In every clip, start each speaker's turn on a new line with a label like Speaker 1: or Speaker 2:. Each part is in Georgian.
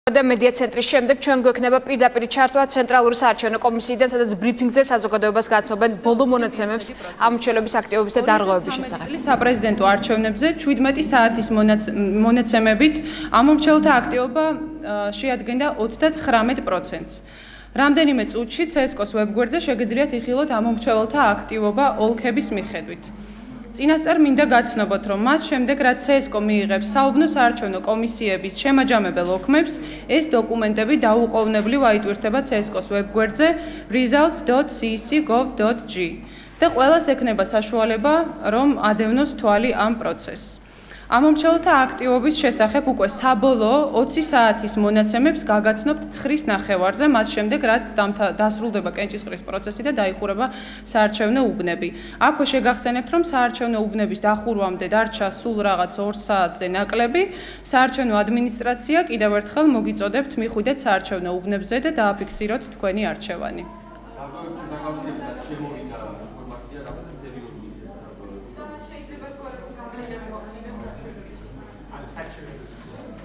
Speaker 1: და მედია ცენტრის შემდეგ ჩვენ გვექნება პირდაპირ ჩართვა ცენტრალური საარჩევნო კომისიიდან, სადაც ბრიფინგზე საზოგადოებას გაცნობენ ბოლო მონაცემებს ამორჩევლების აქტივობის და დარღვევების შესახებ.
Speaker 2: საპრეზიდენტო არჩევნებზე 17 საათის მონაცემებით ამორჩევლთა აქტივობა შეადგენდა 39%-ს. რამდენიმე წუთში CSKO-ს ვებგვერდზე შეგიძლიათ იხილოთ ამორჩევლთა აქტივობა ოლქების მიხედვით. წინასწარ მინდა გაცნობოთ, რომ მას შემდეგ, რაც CSKO მიიღებს საუბნო საარჩევნო კომისიების შემაჯამებელ ოქმებს, ეს დოკუმენტები დაუყოვნებლივ აიტვირთება CSKO-s ვებგვერდზე results.cec.gov.g და ყველას ექნება საშუალება, რომ ადევნოს თვალი ამ პროცესს. ამორჩევლთა აქტივობის შესახებ უკვე საბოლოო 20 საათის მონაცემებს გაგაცნობთ 9-ის ნახევარზე, მას შემდეგ, რაც დასრულდება კენჭისყრის პროცესი და დაიხურება საარჩევნო უბნები. აქვე შეგახსენებთ, რომ საარჩევნო უბნების დახურვამდე დარჩა სულ რაღაც 2 საათზე ნაკლები. საარჩევნო ადმინისტრაცია კიდევ ერთხელ მოგიწოდებთ მიხვიდეთ საარჩევნო უბნებზე და დააფიქსიროთ თქვენი არჩევანი.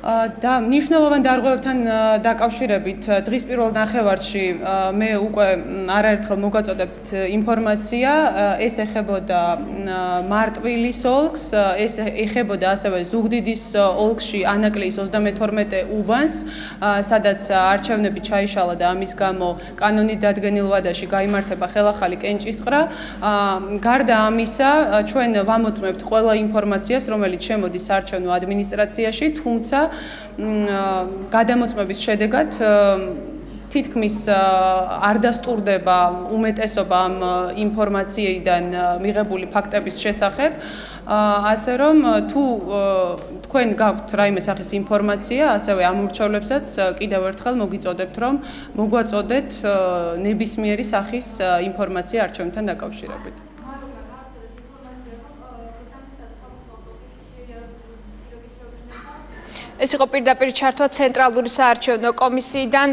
Speaker 2: და მნიშვნელოვან დარღვევებთან დაკავშირებით დღის პირველ ნახევარში მე უკვე არაერთხელ მოგაწოდებთ ინფორმაცია, ეს ეხებოდა მარტვილის ოლქს, ეს ეხებოდა ასევე ზუგდიდის ოლქში ანაკლიის 32 უბანს, სადაც არჩევნები ჩაიშალა და ამის გამო კანონით დადგენილ ვადაში გაიმართება ხელახალი კენჭისყრა. გარდა ამისა, ჩვენ ვამოწმებთ ყველა ინფორმაციას, რომელიც შემოდის საარჩევნო ადმინისტრაციაში, თუმცა გადამოწმების შედეგად თითქმის არ დასტურდება უმეტესობა ამ ინფორმაციიდან მიღებული ფაქტების შესახებ, ასე რომ თუ თქვენ გაქვთ რაიმე სახის ინფორმაცია, ასევე ამორჩევლებსაც კიდევ ერთხელ მოგიწოდებთ, რომ მოგვაწოდეთ ნებისმიერი სახის ინფორმაცია არჩევნთან დაკავშირებით.
Speaker 1: ეს იყო პირდაპირ ჩართვა ცენტრალური საარჩევნო კომისიიდან.